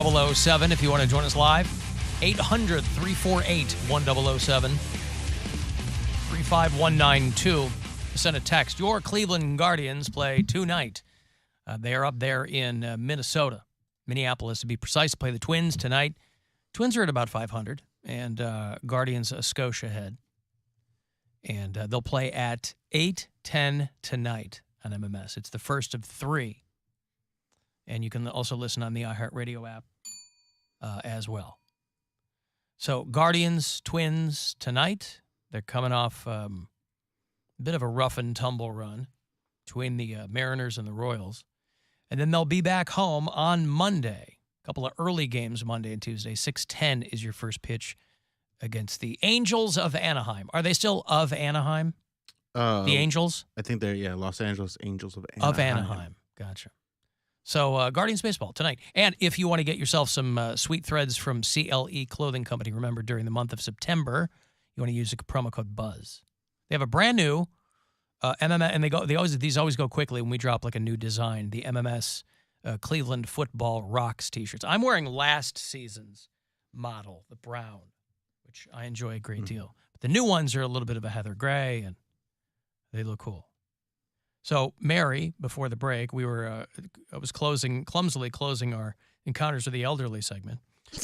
007 if you want to join us live. 800-348-1007. 35192. Send a text. Your Cleveland Guardians play tonight. They are up there in Minnesota. Minneapolis, to be precise, play the Twins tonight. Twins are at about 500, and Guardians a skosh ahead. And they'll play at 8:10 tonight on MMS. It's the first of three. And you can also listen on the iHeartRadio app as well. So Guardians, Twins tonight. They're coming off a bit of a rough and tumble run between the Mariners and the Royals. And then they'll be back home on Monday. A couple of early games Monday and Tuesday. 6:10 is your first pitch against the Angels of Anaheim. Are they still of Anaheim? The Angels? I think they're, Los Angeles Angels of Anaheim. Of Anaheim. Gotcha. So Guardians baseball tonight. And if you want to get yourself some sweet threads from CLE Clothing Company, remember during the month of September, you want to use the promo code BUZZ. They have a brand new MMS, and these always go quickly when we drop like a new design. The MMS Cleveland Football Rocks t-shirts. I'm wearing last season's model, the brown, which I enjoy a great deal. But the new ones are a little bit of a heather gray, and they look cool. So, Mary, before the break, I was clumsily closing our Encounters with the Elderly segment.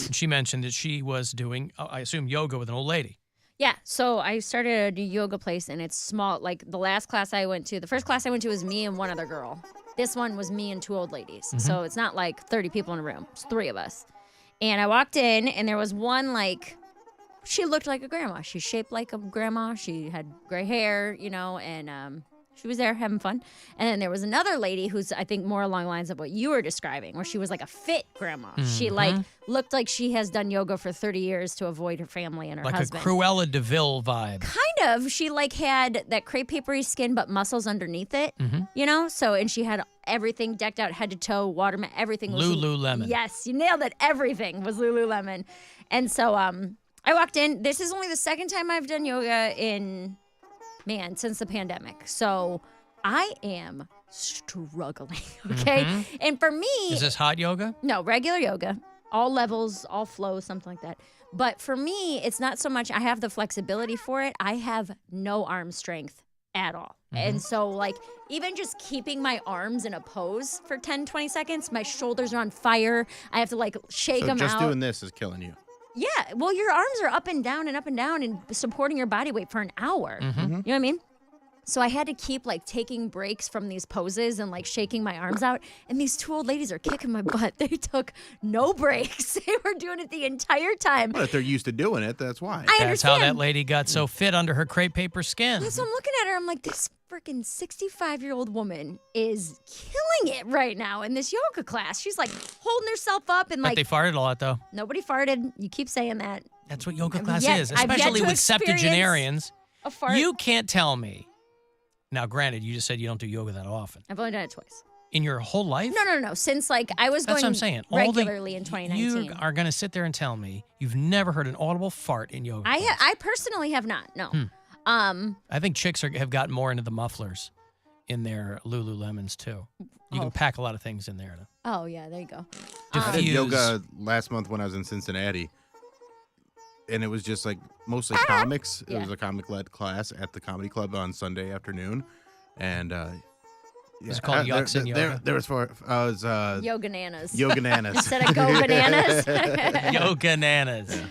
And she mentioned that she was doing, I assume, yoga with an old lady. Yeah, so I started a new yoga place, and it's small. Like, the first class I went to was me and one other girl. This one was me and two old ladies. Mm-hmm. So it's not like 30 people in a room. It's 3 of us. And I walked in, and there was one, she looked like a grandma. She shaped like a grandma. She had gray hair, and she was there having fun. And then there was another lady who's, I think, more along the lines of what you were describing, where she was like a fit grandma. Mm-hmm. She looked like she has done yoga for 30 years to avoid her family and her husband. Like a Cruella de Vil vibe. Kind of. She had that crepe papery skin, but muscles underneath it, So, and she had everything decked out head to toe, watermelon, everything was Lululemon. Yes, you nailed it. Everything was Lululemon. And so I walked in. This is only the second time I've done yoga since the pandemic. So I am struggling, okay? Mm-hmm. And for me... Is this hot yoga? No, regular yoga. All levels, all flows, something like that. But for me, it's not so much I have the flexibility for it. I have no arm strength at all. Mm-hmm. And so, even just keeping my arms in a pose for 10, 20 seconds, my shoulders are on fire. I have to, shake them out. So just doing this is killing you. Yeah, well, your arms are up and down and supporting your body weight for an hour. Mm-hmm. You know what I mean? So I had to keep taking breaks from these poses and shaking my arms out. And these 2 old ladies are kicking my butt. They took no breaks. They were doing it the entire time. Well, if they're used to doing it, that's why. I understand. That's how that lady got so fit under her crepe paper skin. So I'm looking at her. I'm like, this freaking 65-year-old woman is killing it right now in this yoga class. She's holding herself up and But they farted a lot though. Nobody farted. You keep saying that. That's what yoga class is, especially with septuagenarians. A fart. You can't tell me. Now, granted, you just said you don't do yoga that often. I've only done it twice. In your whole life? No. Since I was That's going what I'm saying. regularly in 2019. You are going to sit there and tell me you've never heard an audible fart in yoga class. I personally have not. No. I think chicks have gotten more into the mufflers in their Lululemons too. You can pack a lot of things in there. Oh yeah, there you go. I did yoga last month when I was in Cincinnati, and it was just mostly comics. Yeah. It was a comic-led class at the comedy club on Sunday afternoon, and Is it called Yucks in Yoga? There was Yoga-nanas. Yoga-nanas. Instead of go bananas. Yoga-nanas.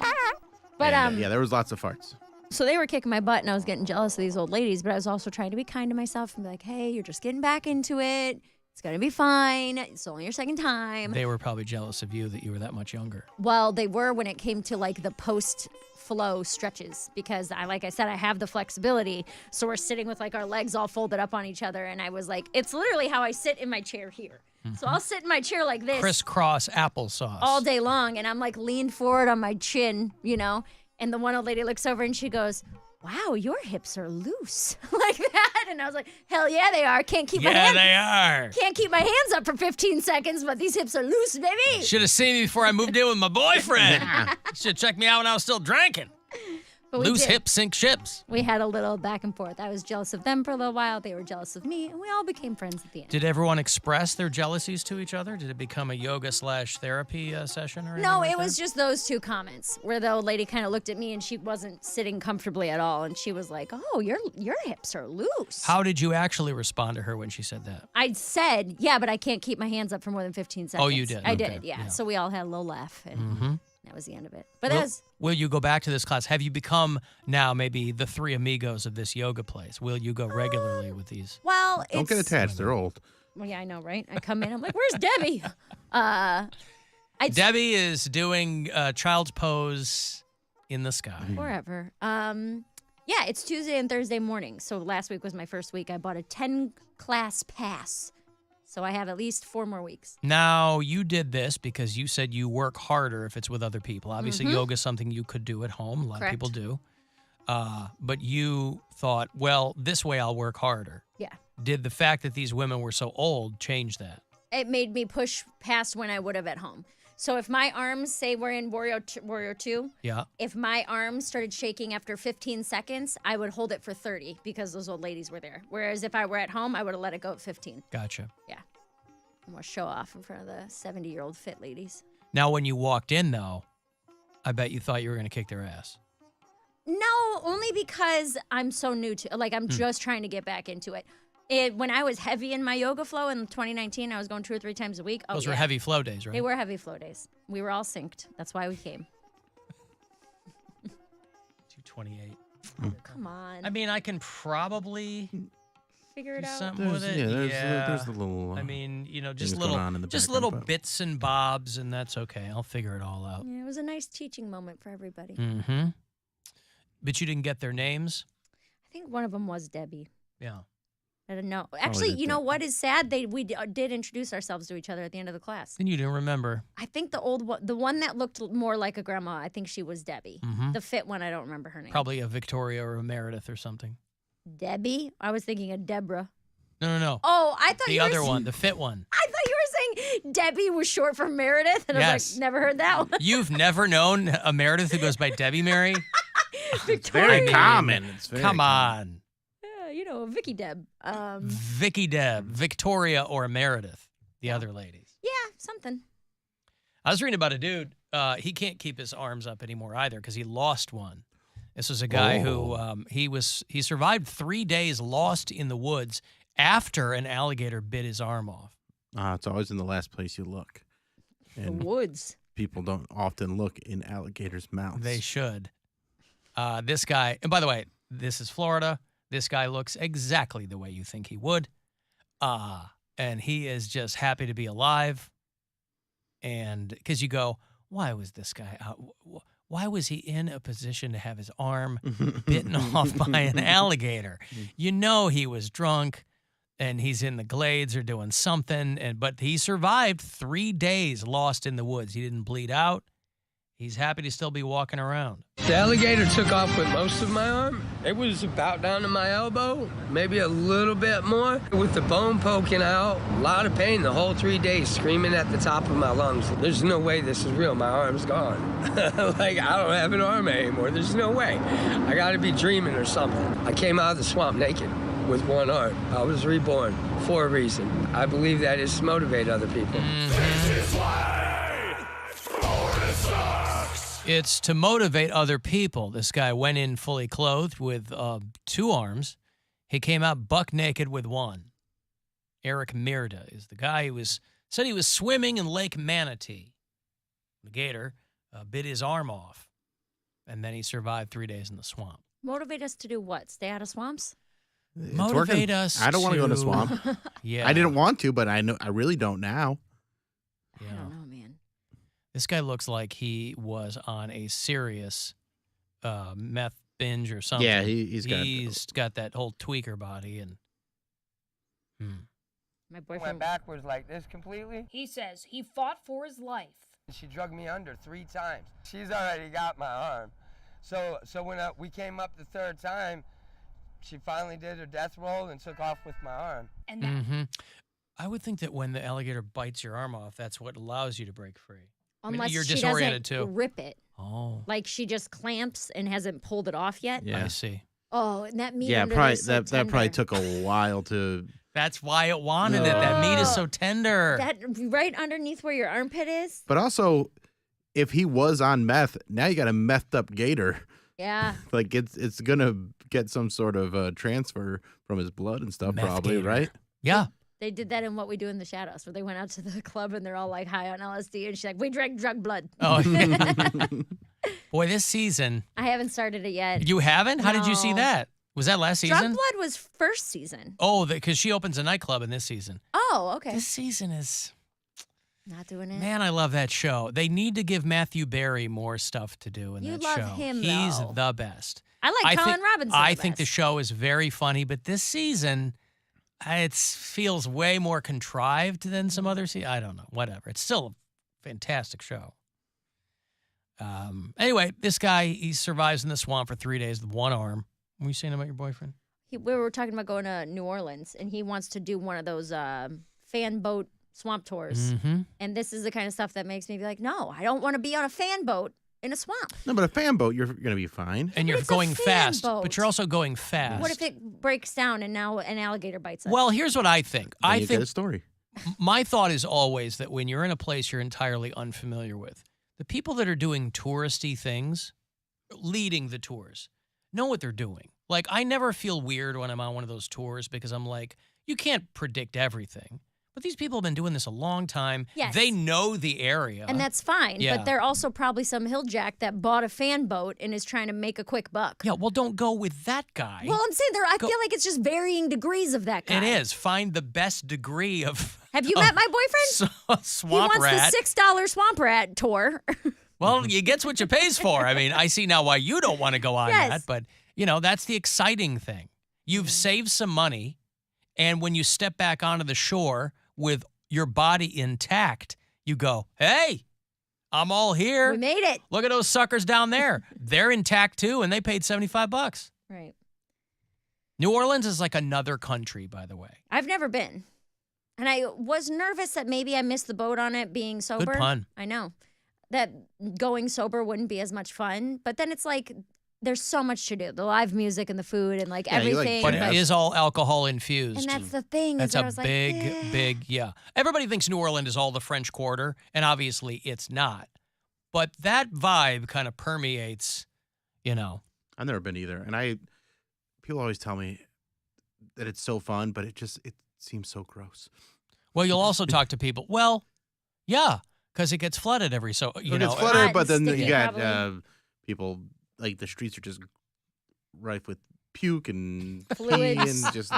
But there was lots of farts. So they were kicking my butt, and I was getting jealous of these old ladies, but I was also trying to be kind to myself and be like, hey, you're just getting back into it. It's going to be fine. It's only your second time. They were probably jealous of you that you were that much younger. Well, they were when it came to the post-flow stretches because, like I said, I have the flexibility. So we're sitting with our legs all folded up on each other. And I was it's literally how I sit in my chair here. Mm-hmm. So I'll sit in my chair like this. Crisscross applesauce. All day long. And I'm leaned forward on my chin, And the one old lady looks over and she goes, wow, your hips are loose. Like that. And I was like, hell yeah, they are. Can't keep my hands up for 15 seconds, but these hips are loose, baby. Should have seen me before I moved in with my boyfriend. Should have checked me out when I was still drinking. But we Loose did. hips sink ships. We had a little back and forth. I was jealous of them for a little while. They were jealous of me, and we all became friends at the end. Did everyone express their jealousies to each other? Did it become a yoga/therapy session or anything No, like it was that? just those two comments where the old lady kind of looked at me and she wasn't sitting comfortably at all, and she was like, "Oh, your hips are loose." How did you actually respond to her when she said that? I said, "Yeah, but I can't keep my hands up for more than 15 seconds." Oh, you did? I Okay. did, yeah. Yeah. So we all had a little laugh, and that was the end of it. But Will you go back to this class? Have you become now maybe the three amigos of this yoga place? Will you go regularly with these? well, Don't get attached. They're old. Well, yeah, I know, right? I come in, I'm like, "Where's Debbie?" Debbie is doing child's pose in the sky. Wherever. Yeah, it's Tuesday and Thursday morning. So last week was my first week. I bought a 10-class pass. So I have at least 4 more weeks. Now, you did this because you said you work harder if it's with other people. Obviously, yoga is something you could do at home. A lot of people do. But you thought, well, this way I'll work harder. Yeah. Did the fact that these women were so old change that? It made me push past when I would have at home. So if my arms, say we're in Warrior 2, Yeah. if my arms started shaking after 15 seconds, I would hold it for 30 because those old ladies were there. Whereas if I were at home, I would have let it go at 15. Gotcha. Yeah. I'm going to show off in front of the 70-year-old fit ladies. Now, when you walked in, though, I bet you thought you were going to kick their ass. No, only because I'm so new to I'm just trying to get back into it. When I was heavy in my yoga flow in 2019, I was going 2 or 3 times a week. Oh, Those were heavy flow days, right? They were heavy flow days. We were all synced. That's why we came. 228. Come on. I mean, I can probably Figure it do out. something with it. There's the little. I mean, just things little, going on in the just background, little but- bits and bobs, and that's okay. I'll figure it all out. Yeah, it was a nice teaching moment for everybody. Mm-hmm. But you didn't get their names? I think one of them was Debbie. Yeah. I don't know. Actually, did you know that. what is sad? We did introduce ourselves to each other at the end of the class. Then you didn't remember. I think the one that looked more like a grandma, I think she was Debbie. Mhm. The fit one, I don't remember her name. Probably a Victoria or a Meredith or something. Debbie? I was thinking of Deborah. No. Oh, I thought The you were other one, the fit one. I thought you were saying Debbie was short for Meredith, and I was Yes. like, never heard that one. You've never known a Meredith who goes by Debbie Mary? Victoria. Very mean, common. It's very Come common. on. Vicky Deb. Vicky Deb, Victoria or Meredith, the other ladies. Yeah, something. I was reading about a dude. He can't keep his arms up anymore either because he lost one. This was a guy who he survived 3 days lost in the woods after an alligator bit his arm off. It's always in the last place you look. And The woods. people don't often look in alligators' mouths. They should. This guy, and by the way, this is Florida. This guy looks exactly the way you think he would. And he is just happy to be alive. And because you go, why was this guy out? Why was he in a position to have his arm bitten off by an alligator? You know he was drunk and he's in the glades or doing something. But he survived 3 days lost in the woods. He didn't bleed out. He's happy to still be walking around. The alligator took off with most of my arm. It was about down to my elbow, maybe a little bit more. With the bone poking out, a lot of pain the whole 3 days, screaming at the top of my lungs. There's no way this is real. My arm's gone. Like, I don't have an arm anymore. There's no way. I gotta be dreaming or something. I came out of the swamp naked with one arm. I was reborn for a reason. I believe that is to motivate other people. It's to motivate other people. This guy went in fully clothed with 2 arms. He came out buck naked with 1. Eric Mirda is the guy who said he was swimming in Lake Manatee. The gator bit his arm off, and then he survived 3 days in the swamp. Motivate us to do what? Stay out of swamps? It's Motivate working. us. I don't want to go to swamp. Yeah, I didn't want to, but I really don't now. Yeah. I don't know, man. This guy looks like he was on a serious meth binge or something. Yeah, he's got that whole tweaker body and. My Went boyfriend. backwards like this completely. He says he fought for his life. She drug me under 3 times. She's already got my arm. So when we came up the 3rd time, she finally did her death roll and took off with my arm. And that Mm-hmm. I would think that when the alligator bites your arm off, that's what allows you to break free. Unless you're she disoriented doesn't too. rip it. Oh. Like she just clamps and hasn't pulled it off yet. Yeah. I see. Oh, and that meat. Yeah, under probably there is so that probably tender. took a while to. That's why it wanted it. That meat is so tender. That right underneath where your armpit is. But also, if he was on meth, now you got a methed up gator. Yeah. Like it's gonna get some sort of transfer from his blood and stuff, Meth probably, gator. right? Yeah. They did that in What We Do in the Shadows, where they went out to the club and they're all like high on LSD, and she's like, "We drank drug blood." Oh, boy, this season. I haven't started it yet. You haven't? How did you see No. that? Was that last Drug season? blood was first season. Oh, because she opens a nightclub in this season. Oh, okay. This season is, Not doing it. man, I love that show. They need to give Matthew Berry more stuff to do in You that love show. him, He's though. the best. I like Colin Robinson. I the think the best. show is very funny, but this season, it feels way more contrived than some other seasons. I don't know. Whatever. It's still a fantastic show. Anyway, this guy, he survives in the swamp for 3 days with one arm. Were you saying about your boyfriend? We were talking about going to New Orleans, and he wants to do one of those fan boat swamp tours. Mm-hmm. And this is the kind of stuff that makes me be like, no, I don't want to be on a fan boat in a swamp. No, but a fan boat, you're gonna be fine. And But you're it's a going fan fast, boat. but you're also going fast. What if it breaks down and now an alligator bites us? Well, here's what I think. Then I you think get a story. my thought is always that when you're in a place you're entirely unfamiliar with, the people that are doing touristy things, leading the tours, know what they're doing. Like, I never feel weird when I'm on one of those tours because I'm like, you can't predict everything. But these people have been doing this a long time. Yes. They know the area. and that's fine. Yeah. But they're also probably some hilljack that bought a fan boat and is trying to make a quick buck. yeah, well, don't go with that guy. Well, I'm saying I Go- feel like it's just varying degrees of that guy. It is. Find the best degree of Have you met my boyfriend? He swamp wants rat. the $6 swamp rat tour. Well, you gets what you pays for. I mean, I see now why you don't want to go on Yes. that, but that's the exciting thing. You've saved some money, and when you step back onto the shore with your body intact, you go, "Hey, I'm all here. We made it. Look at those suckers down there. They're intact too, and they paid $75." Right. New Orleans is like another country, by the way. I've never been. And I was nervous that maybe I missed the boat on it being sober. Good pun. I know. That going sober wouldn't be as much fun. But then it's like there's so much to do. The live music and the food and like Yeah, you like everything. But Yes. it is all alcohol infused. and that's the thing. That's is that I a was big, like, eh. big, yeah. Everybody thinks New Orleans is all the French Quarter, and obviously it's not. But that vibe kind of permeates, I've never been either, and people always tell me that it's so fun, but it seems so gross. Well, you'll also talk to people. Well, yeah, because it gets flooded every so, It gets Hot flooded, and but then sticky, you got probably. people like the streets are just rife with puke and pee Fluids. and just.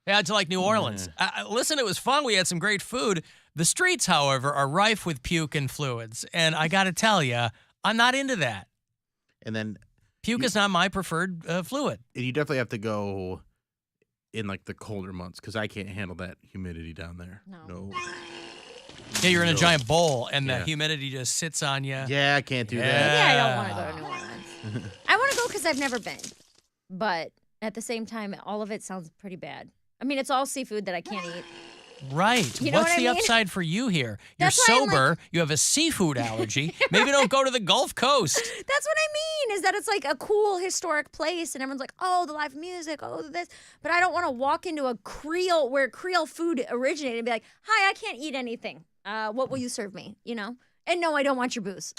Yeah, it's like New Orleans. Listen, it was fun. We had some great food. The streets, however, are rife with puke and fluids. And I got to tell you, I'm not into that. And then Puke is not my preferred fluid. you definitely have to go in like the colder months because I can't handle that humidity down there. No. Yeah, you're in a No. giant bowl, and the Yeah. humidity just sits on you. Yeah, I can't do Yeah. that. Maybe I don't want to go to New Orleans. I want to go because I've never been. But at the same time, all of it sounds pretty bad. I mean, it's all seafood that I can't eat. Right. You know What's what I the mean? upside for you here? You're That's why I'm like- sober. You have a seafood allergy. Maybe don't go to the Gulf Coast. That's what I mean, is that it's like a cool historic place and everyone's like, oh, the live music, oh, this. But I don't want to walk into a Creole, where Creole food originated and be like, hi, I can't eat anything. What will you serve me? And no, I don't want your booze.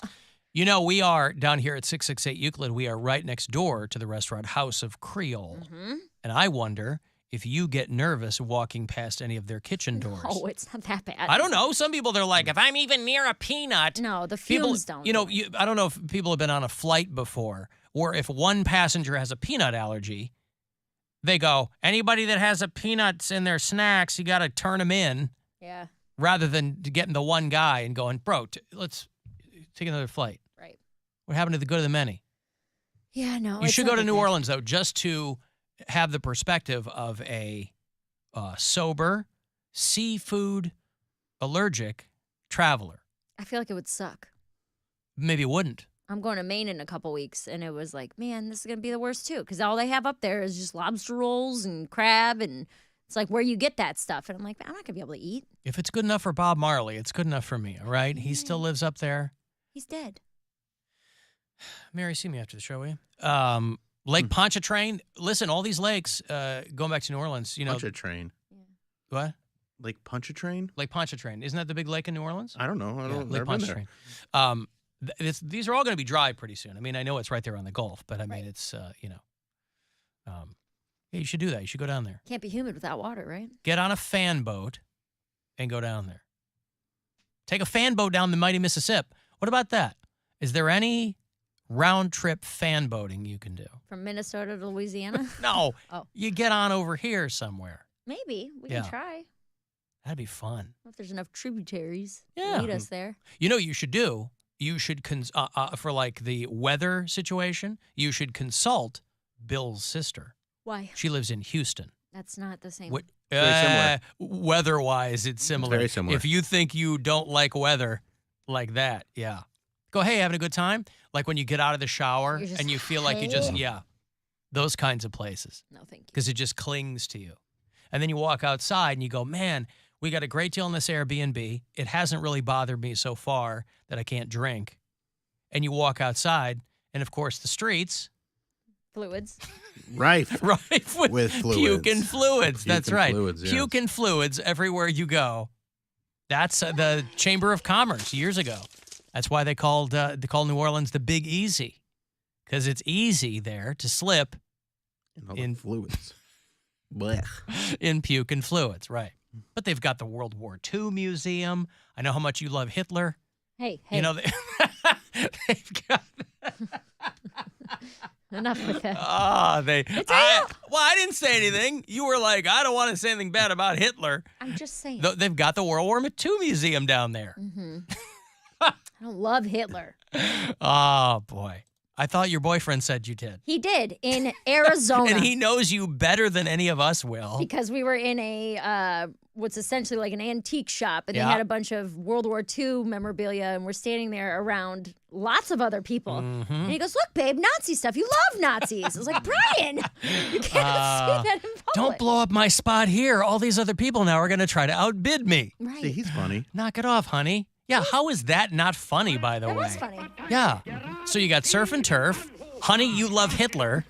We are down here at 668 Euclid. We are right next door to the restaurant House of Creole. Mm-hmm. And I wonder if you get nervous walking past any of their kitchen doors. Oh, it's not that bad. I don't know. Some people, they're like, if I'm even near a peanut. No, the People, fumes don't. I don't know if people have been on a flight before, or if one passenger has a peanut allergy, they go, anybody that has a peanuts in their snacks, you got to turn them in, Yeah, rather than getting the one guy and going, bro, let's take another flight. right. What happened to the good of the many? Yeah, no. You it's should not go to that New bad. Orleans, though, just to have the perspective of a sober, seafood allergic traveler. I feel like it would suck. Maybe it wouldn't. I'm going to Maine in a couple weeks, and it was like, man, this is going to be the worst, too, because all they have up there is just lobster rolls and crab, and it's like where you get that stuff. And I'm like, I'm not going to be able to eat. If it's good enough for Bob Marley, it's good enough for me, all right? He still lives up there. He's dead. Mary, see me after the show, will you? Lake Pontchartrain. Listen, all these lakes, going back to New Orleans, Pontchartrain. What? Lake Pontchartrain? Lake Pontchartrain. Isn't that the big lake in New Orleans? I don't know. Lake Never been there. Pontchartrain. These are all going to be dry pretty soon. I mean, I know it's right there on the Gulf, but I mean, it's, yeah, you should do that. You should go down there. Can't be humid without water, right? Get on a fan boat and go down there. Take a fan boat down the mighty Mississippi. What about that? Is there any round trip fan boating you can do? From Minnesota to Louisiana? No. Oh. You get on over here somewhere. Maybe. We Yeah. can try. That'd be fun. If there's enough tributaries Yeah. to lead us there. You know what you should do? You should, for like the weather situation, you should consult Bill's sister. Why? She lives in Houston. That's not the same. What, Very similar. Weather-wise, it's similar. Very similar. If you think you don't like weather like that, yeah. Go, hey, having a good time? Like when you get out of the shower You're just, and you feel like you just, "Hey." yeah. Those kinds of places. No, thank you. Because it just clings to you. And then you walk outside and you go, man, we got a great deal in this Airbnb. It hasn't really bothered me so far that I can't drink. And you walk outside, and of course the streets, Fluids. Right. right, With fluids. puke and fluids. Puke That's and right. fluids, yes. Puke and fluids everywhere you go. That's the Chamber of Commerce years ago. That's why they called New Orleans the Big Easy, because it's easy there to slip And all the In- fluids. Blech. in puke and fluids, right? But they've got the World War II museum. I know how much you love Hitler. Hey. You know, they've got. Enough with that. I didn't say anything. You were like, I don't want to say anything bad about Hitler. I'm just saying. They've got the World War II museum down there. I don't love Hitler. Oh, boy. I thought your boyfriend said you did. He did in Arizona. And he knows you better than any of us will. because we were in a what's essentially like an antique shop, and Yeah. they had a bunch of World War II memorabilia, and we're standing there around lots of other people. Mm-hmm. And he goes, "Look, babe, Nazi stuff. You love Nazis." I was like, "Brian, you can't say that in public." Don't blow up my spot here. All these other people now are going to try to outbid me. Right. See, he's funny. Knock it off, honey. Yeah, how is that not funny, by the That way? was funny. Yeah. So you got surf and turf. Honey, you love Hitler.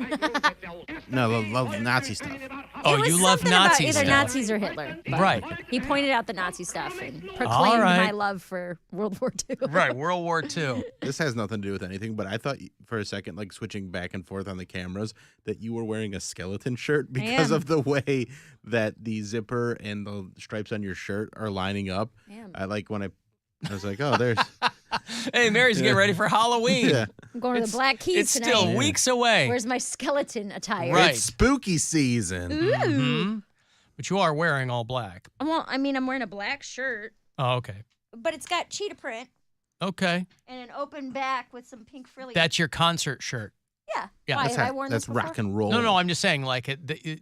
No, love Nazi stuff. Oh, It was you love something about Nazi either stuff. Nazis or Hitler. But Right. He pointed out the Nazi stuff and All proclaimed right. my love for World War II. Right, World War II. This has nothing to do with anything, but I thought for a second, like switching back and forth on the cameras, that you were wearing a skeleton shirt because am. of the way that the zipper and the stripes on your shirt are lining up. I am. I like when I was like, oh, there's. Hey, Mary's getting ready for Halloween. Yeah. I'm going to the Black Keys It's tonight. still weeks away. Where's my skeleton attire? Right. It's spooky season. Ooh. Mhm. But you are wearing all black. Well, I mean, I'm wearing a black shirt, Oh, okay. but it's got cheetah print Okay. and an open back with some pink frilly. That's your concert shirt. yeah. Yeah, Why, That's, have I worn that's this before? rock and roll. No, I'm just saying, like,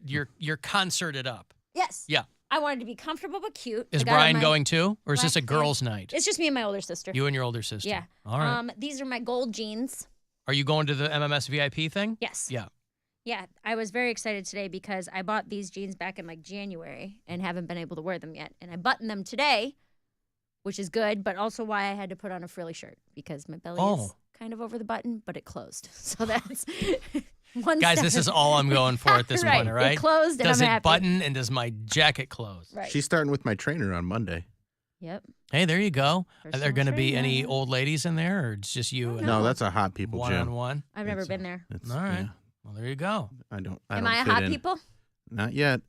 you're concerted up. Yes. Yeah. I wanted to be comfortable but cute. Is I got on Brian my going too? Or is this a black girls' night? It's just me and my older sister. You and your older sister. Yeah. All right. These are my gold jeans. Are you going to the MMS VIP thing? Yes. Yeah. Yeah. I was very excited today because I bought these jeans back in like January and haven't been able to wear them yet. And I buttoned them today, which is good, but also why I had to put on a frilly shirt because my belly is kind of over the button, but it closed. So that's one Guys, step. this is all I'm going for at this Right. point, all right? It closed and Does I'm it happy. button and does my jacket close? Right. She's starting with my trainer on Monday. Yep. Hey, there you go. Are there Personal going to be any trainer. old ladies in there or it's just you and No, that's a hot people gym. one-on-one? I've never been there. It's, All right. yeah, Well, there you go. I don't Am I a fit hot in. people? Not yet.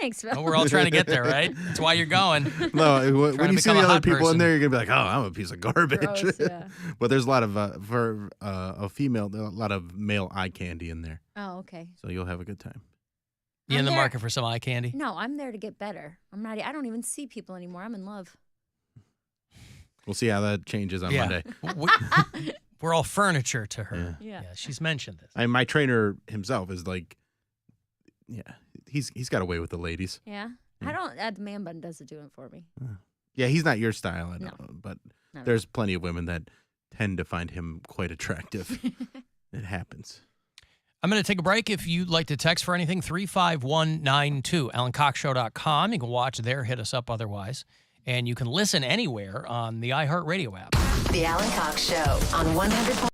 Thanks, Phil. Well, we're all trying to get there, right? That's why you're going. No, when to you see become the a other hot people person. in there, you're gonna be like, "Oh, I'm a piece of garbage." Gross, yeah. But there's a lot of for a female, a lot of male eye candy in there, Oh, okay. so you'll have a good time. You in I'm the there. market for some eye candy? No, I'm there to get better. I'm not. I don't even see people anymore. I'm in love. We'll see how that changes on Monday. We're all furniture to her. Yeah. She's mentioned this. My trainer himself is like, yeah, he's got away with the ladies. Yeah. Yeah. I don't. The man bun doesn't do it for me. Yeah, he's not your style, I No. don't know, but Not at there's plenty of women that tend to find him quite attractive. It happens. I'm going to take a break. If you'd like to text for anything, 35192, AlanCoxShow.com. You can watch there, hit us up otherwise. And you can listen anywhere on the iHeartRadio app. The Alan Cox Show on 100.